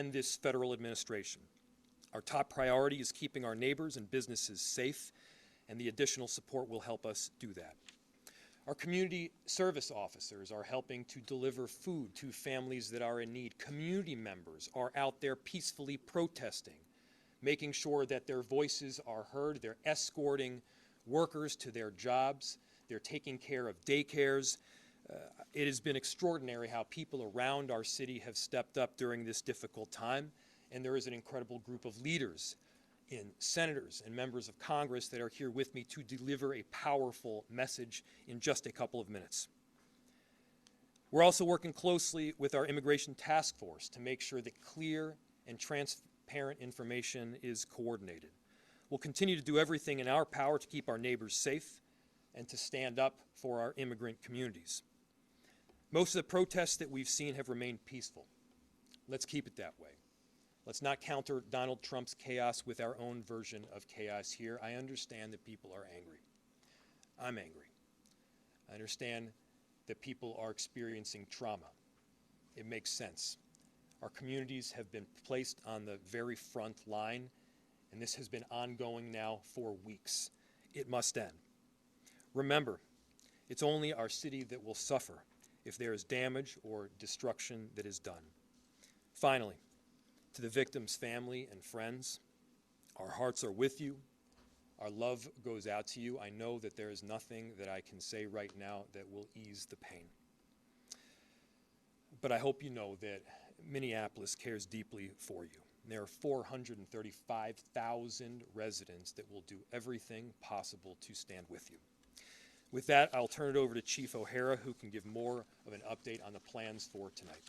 end this federal administration. Our top priority is keeping our neighbors and businesses safe, and the additional support will help us do that. Our community service officers are helping to deliver food to families that are in need. Community members are out there peacefully protesting, making sure that their voices are heard. They're escorting workers to their jobs. They're taking care of daycares. It has been extraordinary how people around our city have stepped up during this difficult time, and there is an incredible group of leaders in senators and members of Congress that are here with me to deliver a powerful message in just a couple of minutes. We're also working closely with our immigration task force to make sure that clear and transparent information is coordinated. We'll continue to do everything in our power to keep our neighbors safe and to stand up for our immigrant communities. Most of the protests that we've seen have remained peaceful. Let's keep it that way. Let's not counter Donald Trump's chaos with our own version of chaos here. I understand that people are angry. I'm angry. I understand that people are experiencing trauma. It makes sense. Our communities have been placed on the very front line, and this has been ongoing now for weeks. It must end. Remember, it's only our city that will suffer if there is damage or destruction that is done. Finally, to the victim's family and friends, our hearts are with you. Our love goes out to you. I know that there is nothing that I can say right now that will ease the pain. But I hope you know that Minneapolis cares deeply for you. There are 435,000 residents that will do everything possible to stand with you. With that, I'll turn it over to Chief O'Hara, who can give more of an update on the plans for tonight.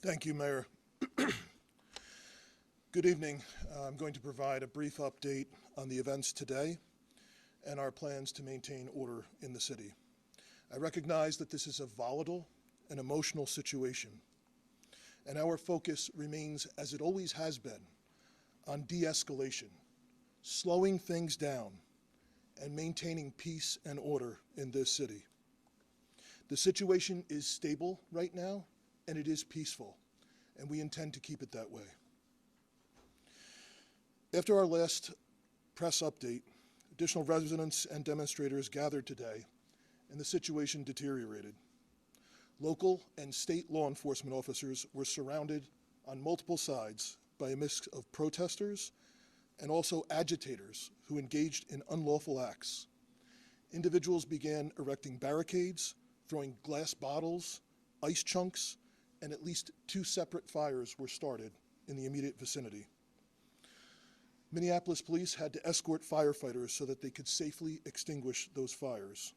Thank you, Mayor. Good evening. I'm going to provide a brief update on the events today and our plans to maintain order in the city. I recognize that this is a volatile and emotional situation, and our focus remains, as it always has been, on de-escalation, slowing things down, and maintaining peace and order in this city. The situation is stable right now, and it is peaceful, and we intend to keep it that way. After our last press update, additional residents and demonstrators gathered today, and the situation deteriorated. Local and state law enforcement officers were surrounded on multiple sides by a mix of protesters and also agitators who engaged in unlawful acts. Individuals began erecting barricades, throwing glass bottles, ice chunks, and at least 2 separate fires were started in the immediate vicinity. Minneapolis police had to escort firefighters so that they could safely extinguish those fires.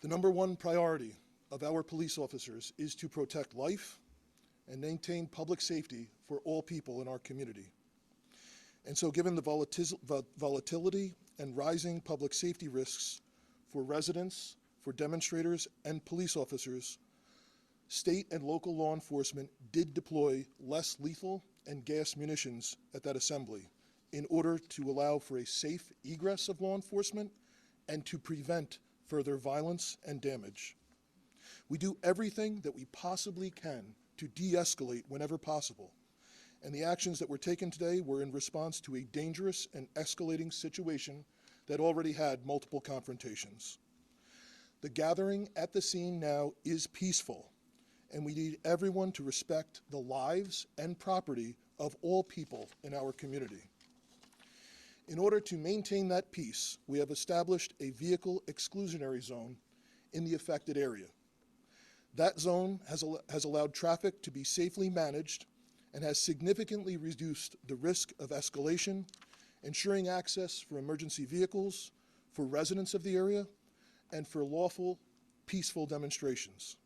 The #1 priority of our police officers is to protect life and maintain public safety for all people in our community. And so given the volatility and rising public safety risks for residents, for demonstrators, and police officers, state and local law enforcement did deploy less lethal and gas munitions at that assembly in order to allow for a safe egress of law enforcement and to prevent further violence and damage. We do everything that we possibly can to de-escalate whenever possible, and the actions that were taken today were in response to a dangerous and escalating situation that already had multiple confrontations. The gathering at the scene now is peaceful, and we need everyone to respect the lives and property of all people in our community. In order to maintain that peace, we have established a vehicle exclusionary zone in the affected area. That zone has allowed traffic to be safely managed and has significantly reduced the risk of escalation, ensuring access for emergency vehicles, for residents of the area, and for lawful, peaceful demonstrations.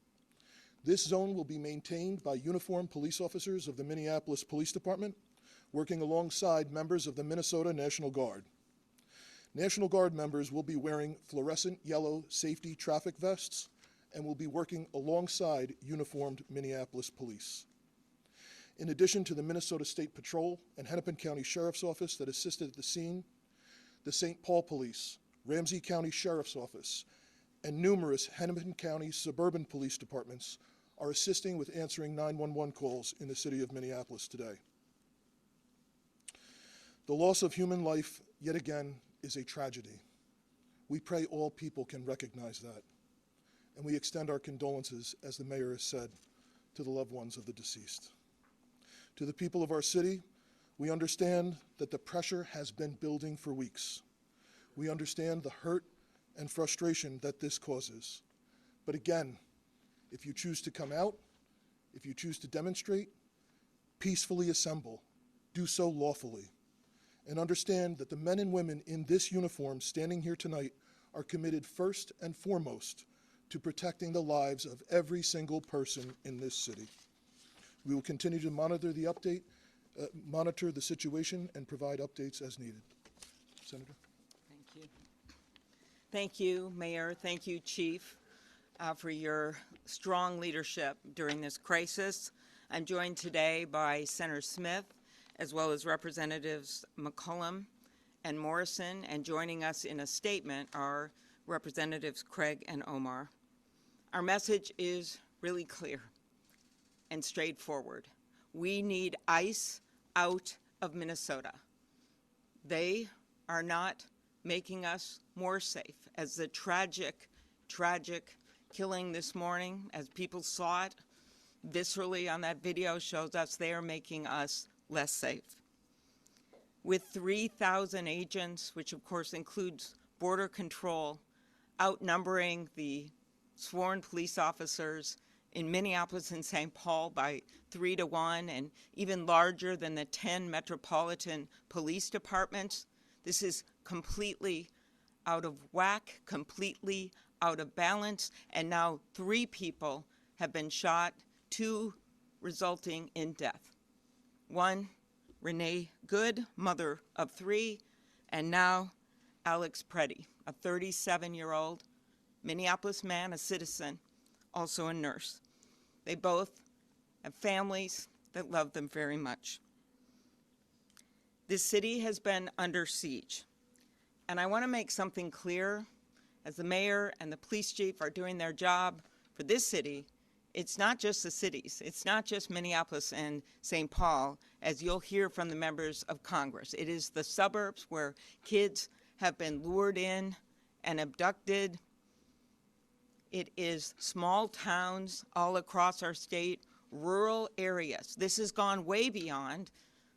This zone will be maintained by uniformed police officers of the Minneapolis Police Department, working alongside members of the Minnesota National Guard. National Guard members will be wearing fluorescent yellow safety traffic vests and will be working alongside uniformed Minneapolis police. In addition to the Minnesota State Patrol and Hennepin County Sheriff's Office that assisted at the scene, the St. Paul Police, Ramsey County Sheriff's Office, and numerous Hennepin County suburban police departments are assisting with answering 911 calls in the city of Minneapolis today. The loss of human life, yet again, is a tragedy. We pray all people can recognize that, and we extend our condolences, as the mayor has said, to the loved ones of the deceased. To the people of our city, we understand that the pressure has been building for weeks. We understand the hurt and frustration that this causes. But again, if you choose to come out, if you choose to demonstrate, peacefully assemble, do so lawfully, and understand that the men and women in this uniform standing here tonight are committed first and foremost to protecting the lives of every single person in this city. We will continue to monitor the situation and provide updates as needed. Senator. Thank you. Thank you, Mayor. Thank you, Chief, for your strong leadership during this crisis. I'm joined today by Senator Smith, as well as Representatives McCollum and Morrison, and joining us in a statement are Representatives Craig and Omar. Our message is really clear and straightforward. We need ICE out of Minnesota. They are not making us more safe. As the tragic killing this morning, as people saw it viscerally on that video, shows us they are making us less safe. With 3,000 agents, which of course includes border control, outnumbering the sworn police officers in Minneapolis and St. Paul by 3 to 1, and even larger than the 10 metropolitan police departments, this is completely out of whack, completely out of balance, and now 3 people have been shot, 2 resulting in death. 1, Renee Good, mother of 3, and now Alex Preddy, a 37-year-old Minneapolis man, a citizen, also a nurse. They both have families that love them very much. This city has been under siege, and I want to make something clear. As the mayor and the police chief are doing their job for this city, it's not just the cities. It's not just Minneapolis and St. Paul, as you'll hear from the members of Congress. It is the suburbs where kids have been lured in and abducted. It is small towns all across our state, rural areas. This has gone way beyond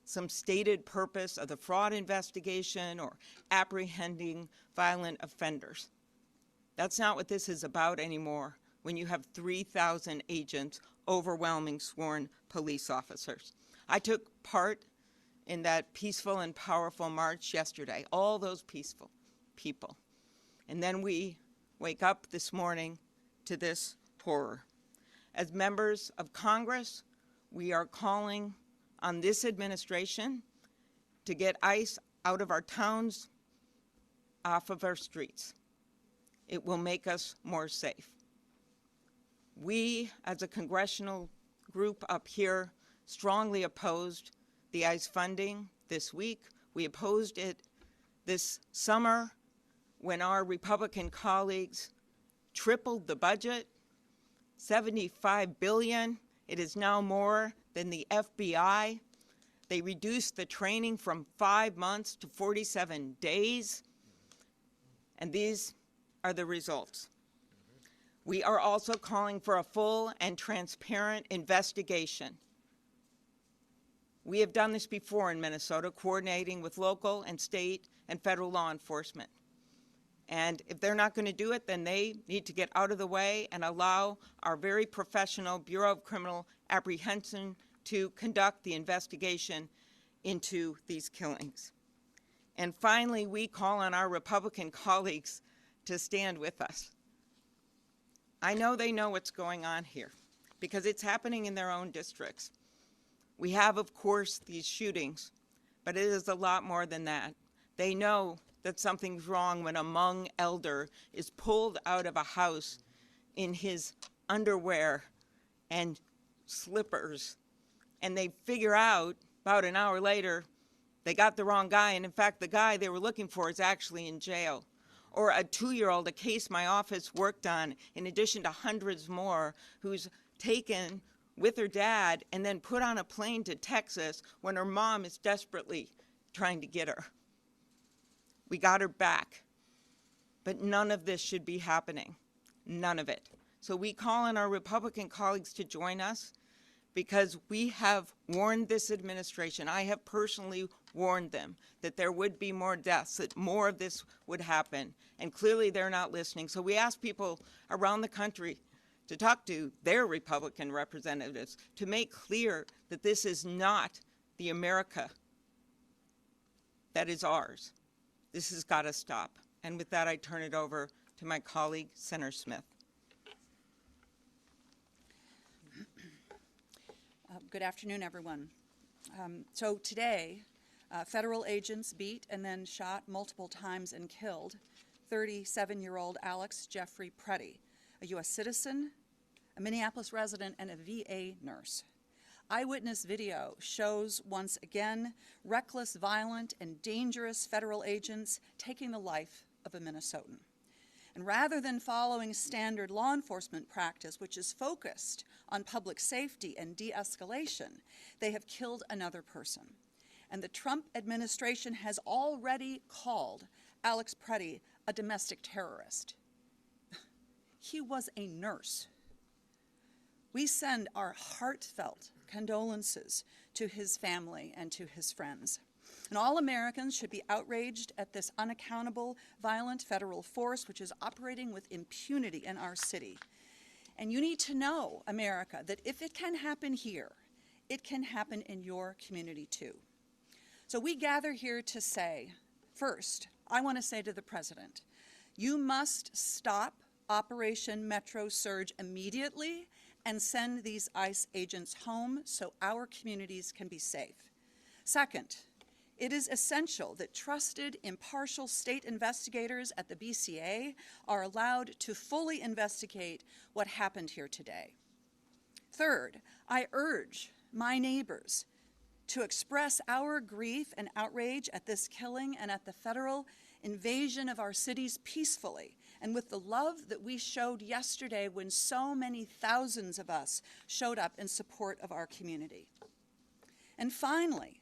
some stated purpose of the fraud investigation or apprehending violent offenders. That's not what this is about anymore when you have 3,000 agents overwhelming sworn police officers. I took part in that peaceful and powerful march yesterday, all those peaceful people. And then we wake up this morning to this horror. As members of Congress, we are calling on this administration to get ICE out of our towns, off of our streets. It will make us more safe. We, as a congressional group up here, strongly opposed the ICE funding this week. We opposed it this summer when our Republican colleagues tripled the budget, $75 billion. It is now more than the FBI. They reduced the training from 5 months to 47 days. And these are the results. We are also calling for a full and transparent investigation. We have done this before in Minnesota, coordinating with local and state and federal law enforcement. And if they're not going to do it, then they need to get out of the way and allow our very professional Bureau of Criminal Apprehension to conduct the investigation into these killings. And finally, we call on our Republican colleagues to stand with us. I know they know what's going on here because it's happening in their own districts. We have, of course, these shootings, but it is a lot more than that. They know that something's wrong when a Hmong elder is pulled out of a house in his underwear and slippers, and they figure out about an hour later they got the wrong guy, and in fact the guy they were looking for is actually in jail. or a 2-year-old, a case my office worked on, in addition to hundreds more, who's taken with her dad and then put on a plane to Texas when her mom is desperately trying to get her. We got her back. But none of this should be happening. None of it. So we call on our Republican colleagues to join us, because we have warned this administration. I have personally warned them that there would be more deaths, that more of this would happen, and clearly they're not listening. So we ask people around the country to talk to their Republican representatives to make clear that this is not the America that is ours. This has got to stop. And with that, I turn it over to my colleague, Senator Smith. Good afternoon, everyone. So today, federal agents beat and then shot multiple times and killed 37-year-old Alex Jeffrey Preddy, a U.S. citizen, a Minneapolis resident, and a VA nurse. Eyewitness video shows, once again, reckless, violent, and dangerous federal agents taking the life of a Minnesotan. And rather than following standard law enforcement practice, which is focused on public safety and de-escalation, they have killed another person. And the Trump administration has already called Alex Preddy a domestic terrorist. He was a nurse. We send our heartfelt condolences to his family and to his friends. And all Americans should be outraged at this unaccountable, violent federal force which is operating with impunity in our city. And you need to know, America, that if it can happen here, it can happen in your community too. So we gather here to say, first, I want to say to the President, you must stop Operation Metro Surge immediately and send these ICE agents home so our communities can be safe. Second, it is essential that trusted, impartial state investigators at the BCA are allowed to fully investigate what happened here today. Third, I urge my neighbors to express our grief and outrage at this killing and at the federal invasion of our cities peacefully and with the love that we showed yesterday when so many thousands of us showed up in support of our community. And finally,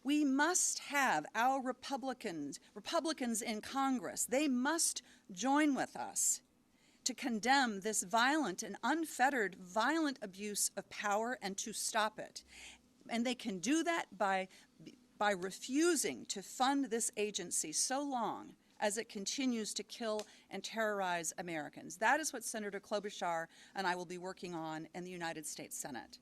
we must have our Republicans in Congress, they must join with us to condemn this violent and unfettered violent abuse of power and to stop it. And they can do that by refusing to fund this agency so long as it continues to kill and terrorize Americans. That is what Senator Klobuchar and I will be working on in the United States Senate.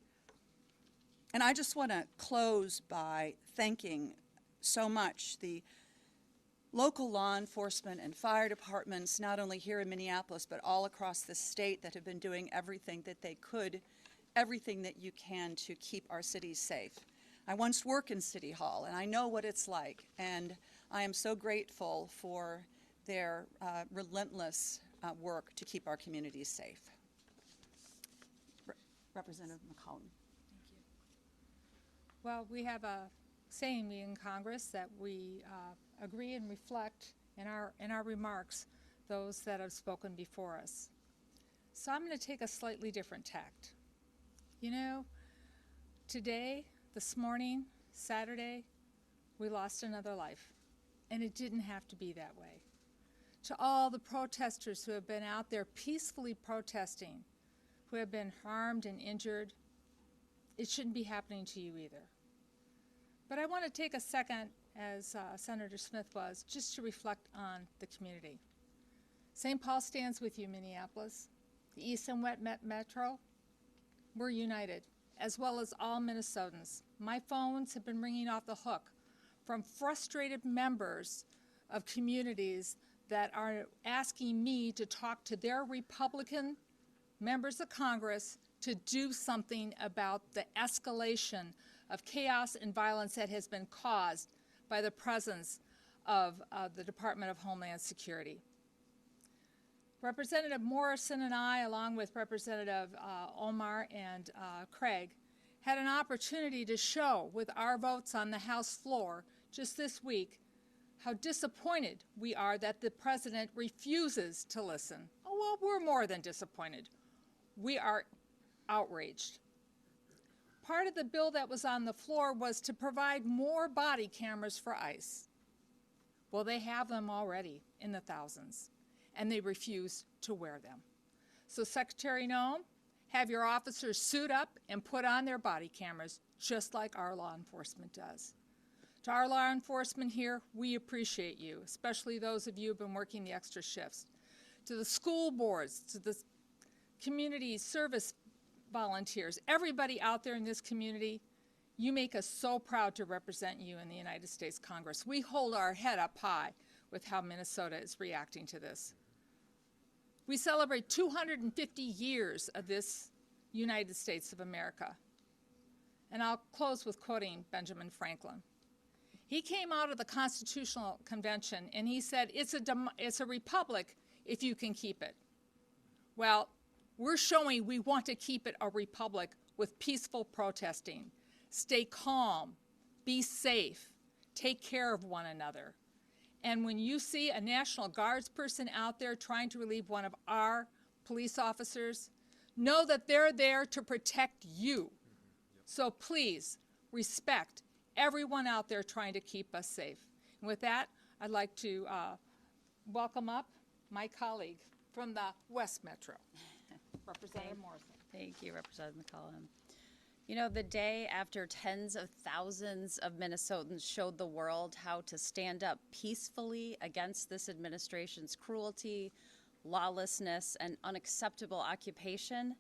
And I just want to close by thanking so much the local law enforcement and fire departments, not only here in Minneapolis, but all across the state that have been doing everything that they could, everything that you can to keep our cities safe. I once worked in City Hall, and I know what it's like, and I am so grateful for their relentless work to keep our communities safe. Representative McCollum. Well, we have a saying in Congress that we agree and reflect in our remarks those that have spoken before us. So I'm going to take a slightly different tact. You know, today, this morning, Saturday, we lost another life, and it didn't have to be that way. To all the protesters who have been out there peacefully protesting, who have been harmed and injured, it shouldn't be happening to you either. But I want to take a second, as Senator Smith was, just to reflect on the community. St. Paul stands with you, Minneapolis. The East and West Metro, we're united, as well as all Minnesotans. My phones have been ringing off the hook from frustrated members of communities that are asking me to talk to their Republican members of Congress to do something about the escalation of chaos and violence that has been caused by the presence of the Department of Homeland Security. Representative Morrison and I, along with Representative Omar and Craig, had an opportunity to show with our votes on the House floor just this week how disappointed we are that the president refuses to listen. Oh, well, we're more than disappointed. We are outraged. Part of the bill that was on the floor was to provide more body cameras for ICE. Well, they have them already in the thousands, and they refuse to wear them. So, Secretary Noem, have your officers suit up and put on their body cameras, just like our law enforcement does. To our law enforcement here, we appreciate you, especially those of you who have been working the extra shifts. To the school boards, to the community service volunteers, everybody out there in this community, you make us so proud to represent you in the United States Congress. We hold our head up high with how Minnesota is reacting to this. We celebrate 250 years of this United States of America. And I'll close with quoting Benjamin Franklin. He came out of the Constitutional Convention and he said, it's a republic if you can keep it. Well, we're showing we want to keep it a republic with peaceful protesting. Stay calm, be safe, take care of one another. And when you see a National Guards person out there trying to relieve one of our police officers, know that they're there to protect you. So please respect everyone out there trying to keep us safe. And with that, I'd like to welcome up my colleague from the West Metro, Representative Morrison. Thank you, Representative McCollum. You know, the day after tens of thousands of Minnesotans showed the world how to stand up peacefully against this administration's cruelty, lawlessness, and unacceptable occupation,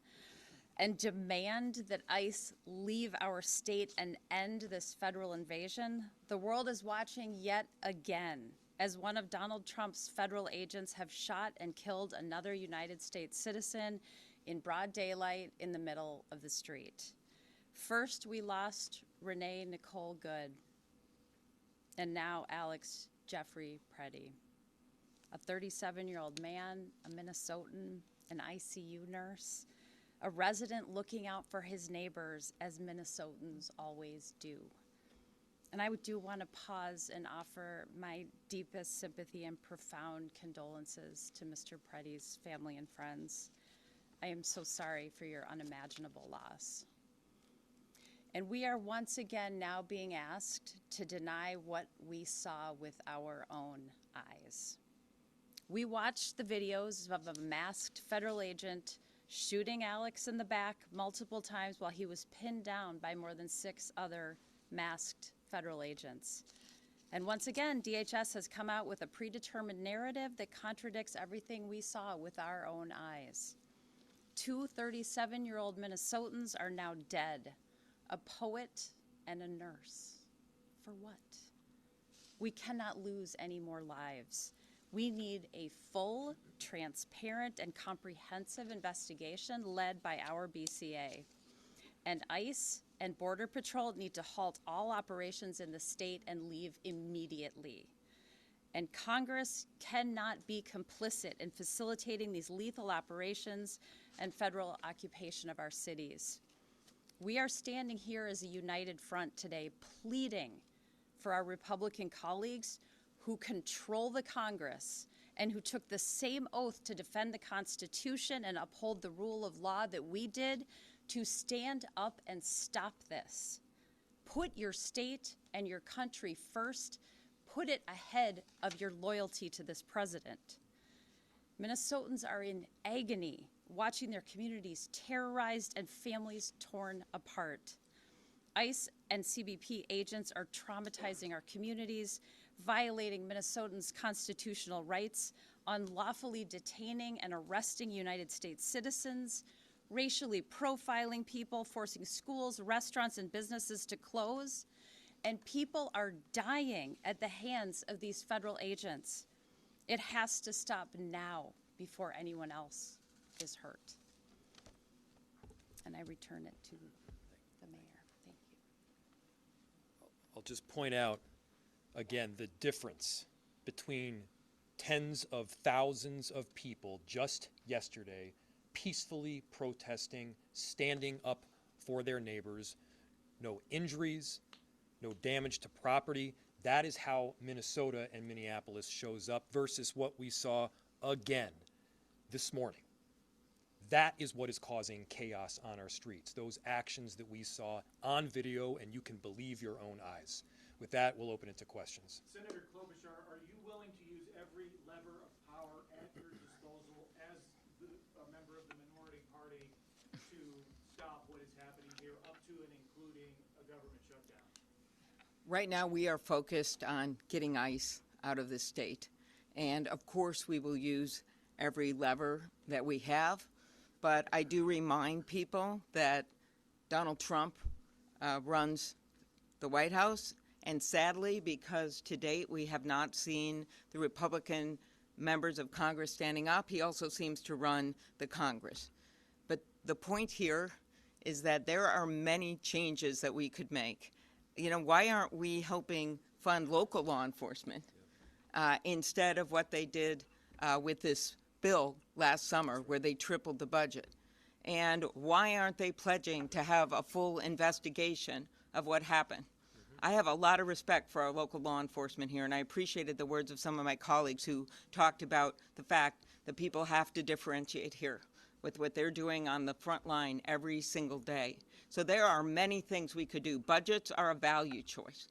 and demand that ICE leave our state and end this federal invasion, the world is watching yet again as one of Donald Trump's federal agents have shot and killed another United States citizen in broad daylight in the middle of the street. First, we lost Renee Nicole Good, and now Alex Jeffrey Preddy, a 37-year-old man, a Minnesotan, an ICU nurse, a resident looking out for his neighbors as Minnesotans always do. And I do want to pause and offer my deepest sympathy and profound condolences to Mr. Preddy's family and friends. I am so sorry for your unimaginable loss. And we are once again now being asked to deny what we saw with our own eyes. We watched the videos of a masked federal agent shooting Alex in the back multiple times while he was pinned down by more than 6 other masked federal agents. And once again, DHS has come out with a predetermined narrative that contradicts everything we saw with our own eyes. 2 37-year-old Minnesotans are now dead, a poet and a nurse. For what? We cannot lose any more lives. We need a full, transparent, and comprehensive investigation led by our BCA. And ICE and Border Patrol need to halt all operations in the state and leave immediately. And Congress cannot be complicit in facilitating these lethal operations and federal occupation of our cities. We are standing here as a united front today, pleading for our Republican colleagues who control the Congress and who took the same oath to defend the Constitution and uphold the rule of law that we did, to stand up and stop this. Put your state and your country first. Put it ahead of your loyalty to this president. Minnesotans are in agony, watching their communities terrorized and families torn apart. ICE and CBP agents are traumatizing our communities, violating Minnesotans' constitutional rights, unlawfully detaining and arresting United States citizens, racially profiling people, forcing schools, restaurants, and businesses to close, and people are dying at the hands of these federal agents. It has to stop now before anyone else is hurt. And I return it to the mayor. Thank you. I'll just point out, again, the difference between tens of thousands of people just yesterday peacefully protesting, standing up for their neighbors, no injuries, no damage to property. That is how Minnesota and Minneapolis shows up versus what we saw again this morning. That is what is causing chaos on our streets, those actions that we saw on video, and you can believe your own eyes. With that, we'll open it to questions. Senator Klobuchar, are you willing to use every lever of power at your disposal as a member of the minority party to stop what is happening here, up to and including a government shutdown? Right now, we are focused on getting ICE out of the state. And of course, we will use every lever that we have. But I do remind people that Donald Trump runs the White House. And sadly, because to date we have not seen the Republican members of Congress standing up, he also seems to run the Congress. But the point here is that there are many changes that we could make. You know, why aren't we helping fund local law enforcement instead of what they did with this bill last summer where they tripled the budget? And why aren't they pledging to have a full investigation of what happened? I have a lot of respect for our local law enforcement here, and I appreciated the words of some of my colleagues who talked about the fact that people have to differentiate here with what they're doing on the front line every single day. So there are many things we could do. Budgets are a value choice,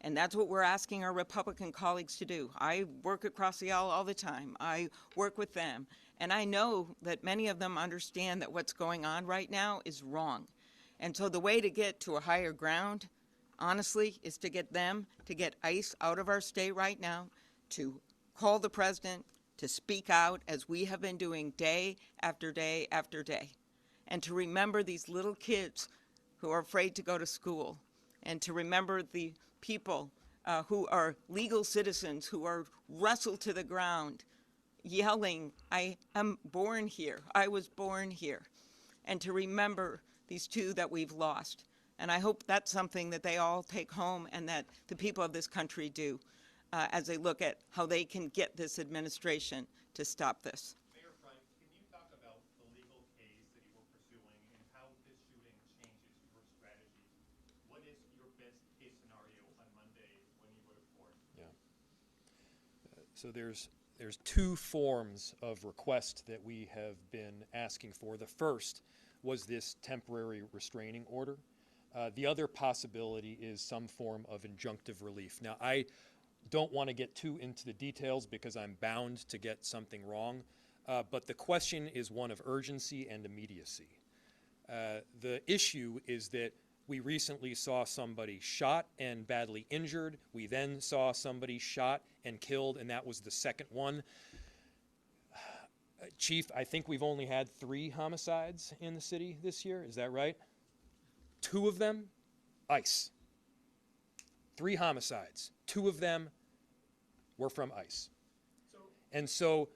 and that's what we're asking our Republican colleagues to do. I work across the aisle all the time. I work with them, and I know that many of them understand that what's going on right now is wrong. And so the way to get to a higher ground, honestly, is to get them to get ICE out of our state right now, to call the president, to speak out as we have been doing day after day after day, and to remember these little kids who are afraid to go to school, and to remember the people who are legal citizens who are wrestled to the ground, yelling, "I am born here, I was born here," and to remember these two that we've lost. And I hope that's something that they all take home and that the people of this country do as they look at how they can get this administration to stop this. Mayor Frey, can you talk about the legal case that you were pursuing and how this shooting changes your strategy? What is your best case scenario on Monday when you go to court? Yeah. So there's two forms of request that we have been asking for. The first was this temporary restraining order. The other possibility is some form of injunctive relief. Now, I don't want to get too into the details because I'm bound to get something wrong, but the question is one of urgency and immediacy. The issue is that we recently saw somebody shot and badly injured. We then saw somebody shot and killed, and that was the second one. Chief, I think we've only had 3 homicides in the city this year. Is that right? 2 of them, ICE. 3 homicides. 2 of them were from ICE. And so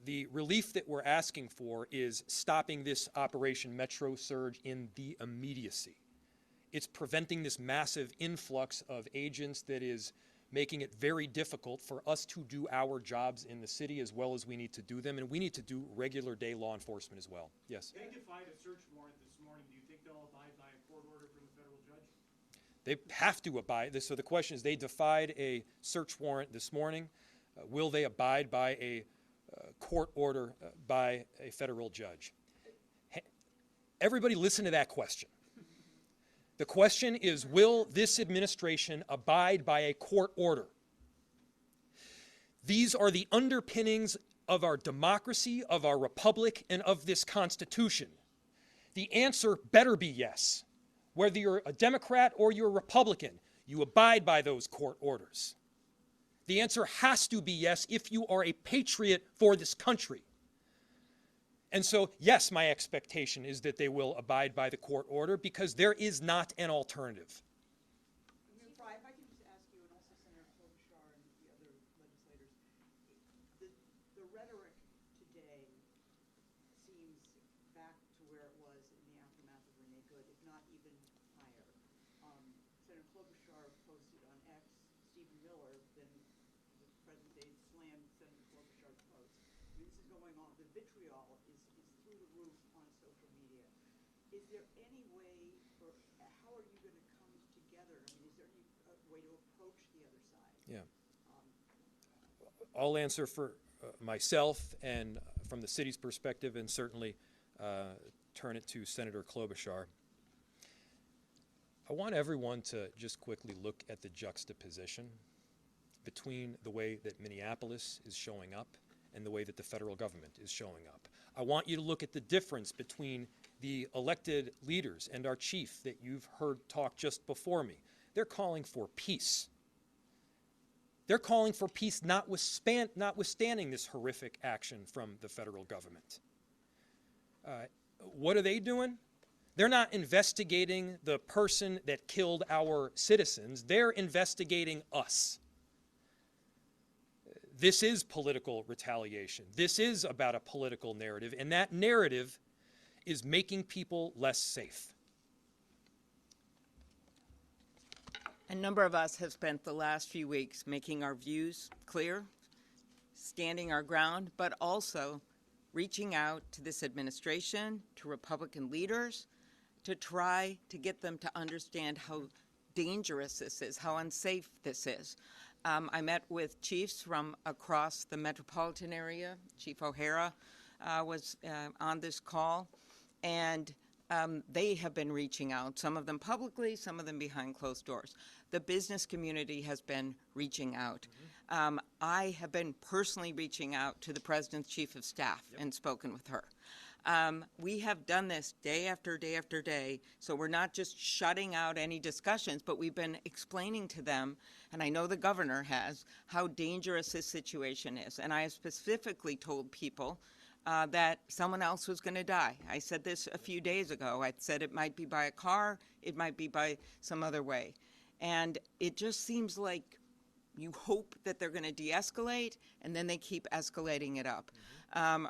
the relief that we're asking for is stopping this Operation Metro Surge in the immediacy. It's preventing this massive influx of agents that is making it very difficult for us to do our jobs in the city as well as we need to do them, and we need to do regular day law enforcement as well. Yes? They defied a search warrant this morning. Do you think they'll abide by a court order from the federal judge? They have to abide. So the question is, they defied a search warrant this morning. Will they abide by a court order by a federal judge? Everybody listen to that question. The question is, will this administration abide by a court order? These are the underpinnings of our democracy, of our republic, and of this Constitution. The answer better be yes. Whether you're a Democrat or you're a Republican, you abide by those court orders. The answer has to be yes if you are a patriot for this country. And so, yes, my expectation is that they will abide by the court order because there is not an alternative. Mayor Frey, if I could just ask you, and also Senator Klobuchar and the other legislators, the rhetoric today seems back to where it was in the aftermath of Renee Good, if not even higher. Senator Klobuchar posted on X, Stephen Miller, then the present day slammed Senator Klobuchar's post. I mean, this is going on. The vitriol is through the roof on social media. Is there any way, or how are you going to come together? I mean, is there any way to approach the other side? Yeah. I'll answer for myself and from the city's perspective, and certainly turn it to Senator Klobuchar. I want everyone to just quickly look at the juxtaposition between the way that Minneapolis is showing up and the way that the federal government is showing up. I want you to look at the difference between the elected leaders and our chief that you've heard talk just before me. They're calling for peace. They're calling for peace notwithstanding this horrific action from the federal government. What are they doing? They're not investigating the person that killed our citizens. They're investigating us. This is political retaliation. This is about a political narrative, and that narrative is making people less safe. A number of us have spent the last few weeks making our views clear, standing our ground, but also reaching out to this administration, to Republican leaders, to try to get them to understand how dangerous this is, how unsafe this is. I met with chiefs from across the metropolitan area. Chief O'Hara was on this call, and they have been reaching out, some of them publicly, some of them behind closed doors. The business community has been reaching out. I have been personally reaching out to the President's Chief of Staff and spoken with her. We have done this day after day after day, so we're not just shutting out any discussions, but we've been explaining to them, and I know the governor has, how dangerous this situation is. And I have specifically told people that someone else was going to die. I said this a few days ago. I said it might be by a car, it might be by some other way. And it just seems like you hope that they're going to de-escalate, and then they keep escalating it up.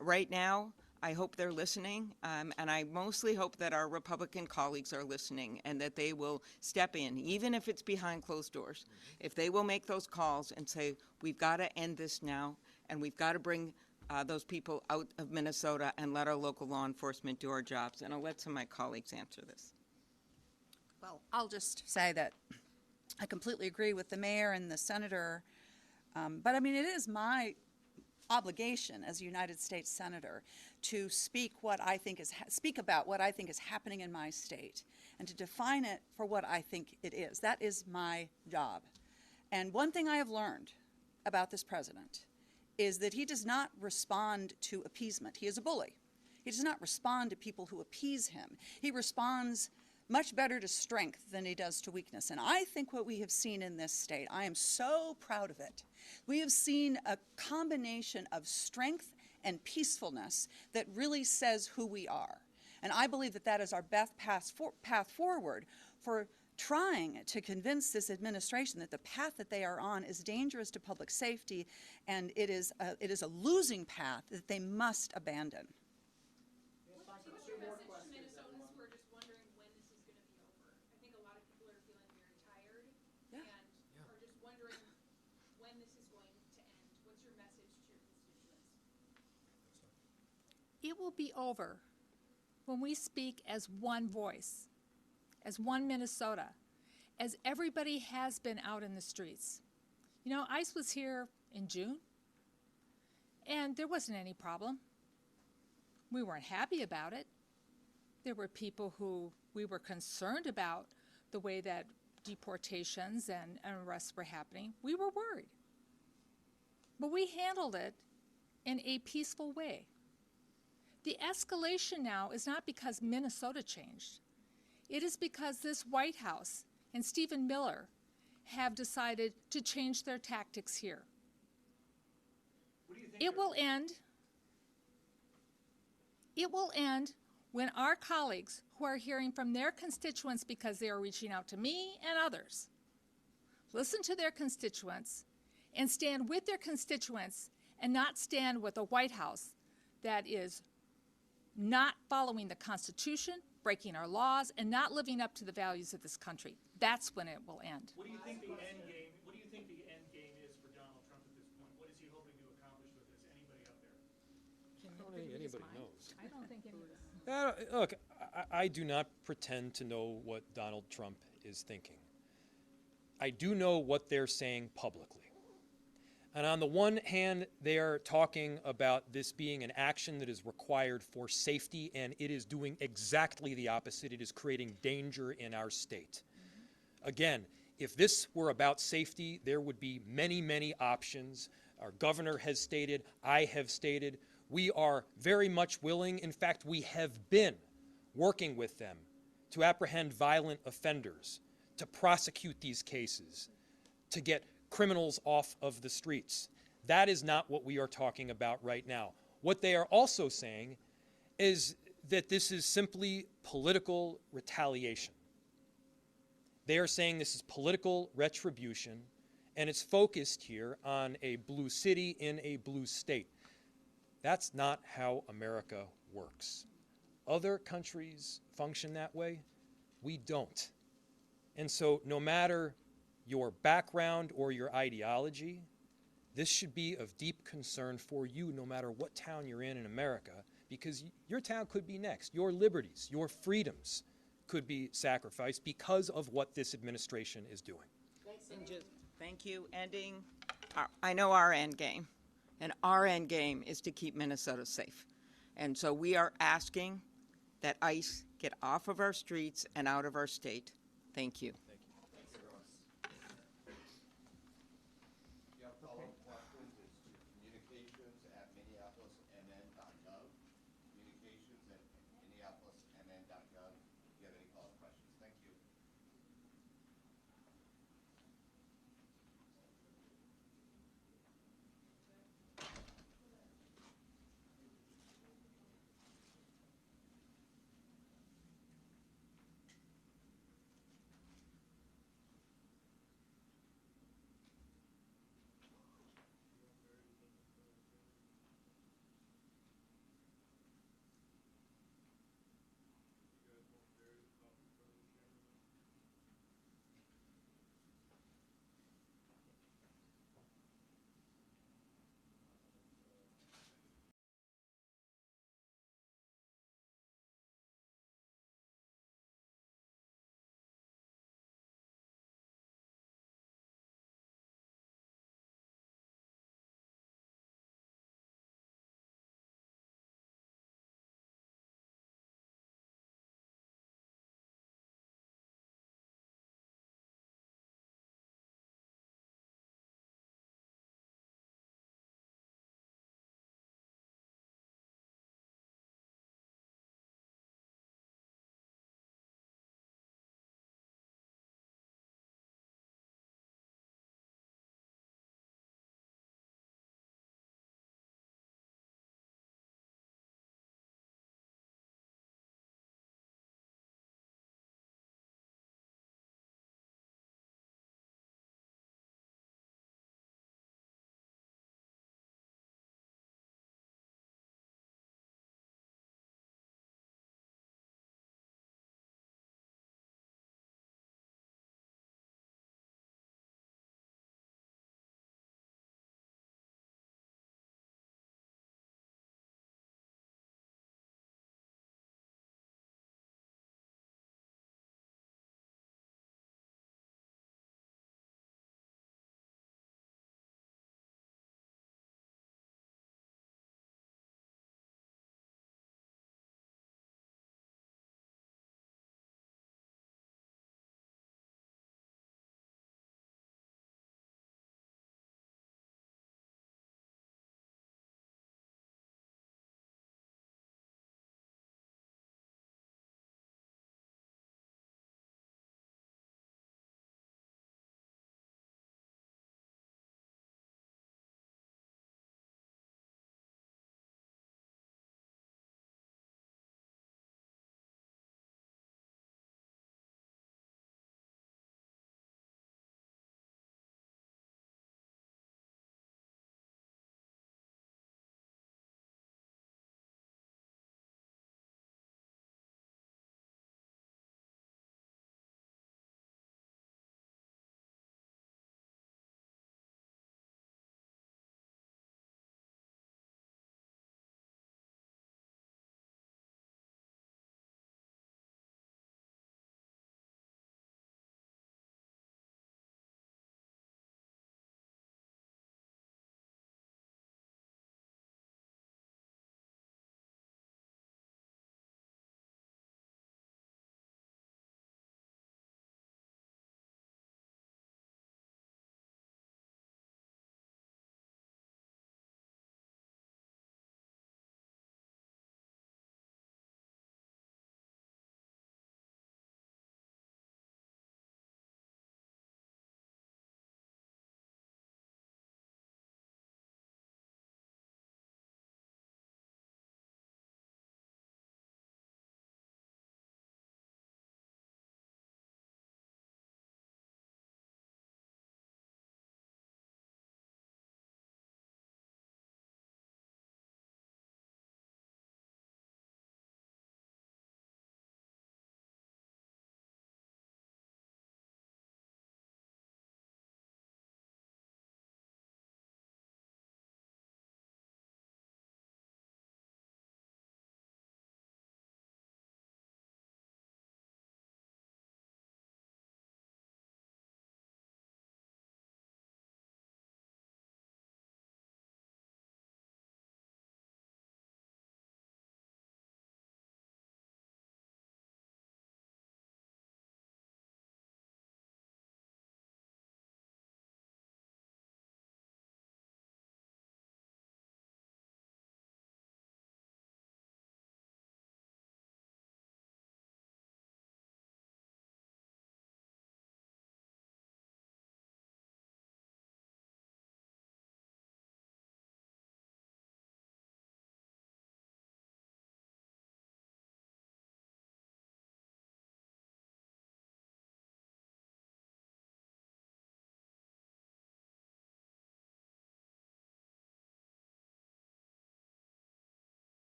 Right now, I hope they're listening, and I mostly hope that our Republican colleagues are listening and that they will step in, even if it's behind closed doors. If they will make those calls and say, we've got to end this now, and we've got to bring those people out of Minnesota and let our local law enforcement do our jobs. And I'll let some of my colleagues answer this. Well, I'll just say that I completely agree with the mayor and the senator, but I mean, it is my obligation as a United States Senator to speak about what I think is happening in my state and to define it for what I think it is. That is my job. And one thing I have learned about this president is that he does not respond to appeasement. He is a bully. He does not respond to people who appease him. He responds much better to strength than he does to weakness. And I think what we have seen in this state, I am so proud of it. We have seen a combination of strength and peacefulness that really says who we are. And I believe that that is our best path forward for trying to convince this administration that the path that they are on is dangerous to public safety, and it is a losing path that they must abandon. It will be over when we speak as one voice, as one Minnesota, as everybody has been out in the streets. You know, ICE was here in June, and there wasn't any problem. We weren't happy about it. There were people who we were concerned about the way that deportations and arrests were happening. We were worried. But we handled it in a peaceful way. The escalation now is not because Minnesota changed. It is because this White House and Stephen Miller have decided to change their tactics here. It will end when our colleagues who are hearing from their constituents because they are reaching out to me and others, listen to their constituents and stand with their constituents and not stand with a White House that is not following the Constitution, breaking our laws, and not living up to the values of this country. That's when it will end. What do you think the end game? What do you think the end game is for Donald Trump at this point? What is he hoping to accomplish with this? Anybody out there? I don't think anybody knows. I don't think any of us. Look, I do not pretend to know what Donald Trump is thinking. I do know what they're saying publicly. And on the one hand, they are talking about this being an action that is required for safety, and it is doing exactly the opposite. It is creating danger in our state. Again, if this were about safety, there would be many, many options. Our governor has stated, I have stated, we are very much willing, in fact, we have been working with them to apprehend violent offenders, to prosecute these cases, to get criminals off of the streets. That is not what we are talking about right now. What they are also saying is that this is simply political retaliation. They are saying this is political retribution, and it's focused here on a blue city in a blue state. That's not how America works. Other countries function that way. We don't. And so no matter your background or your ideology, this should be of deep concern for you no matter what town you're in America, because your town could be next. Your liberties, your freedoms could be sacrificed because of what this administration is doing. Thank you. I know our end game, and our end game is to keep Minnesota safe. And so we are asking that ICE get off of our streets and out of our state. Thank you.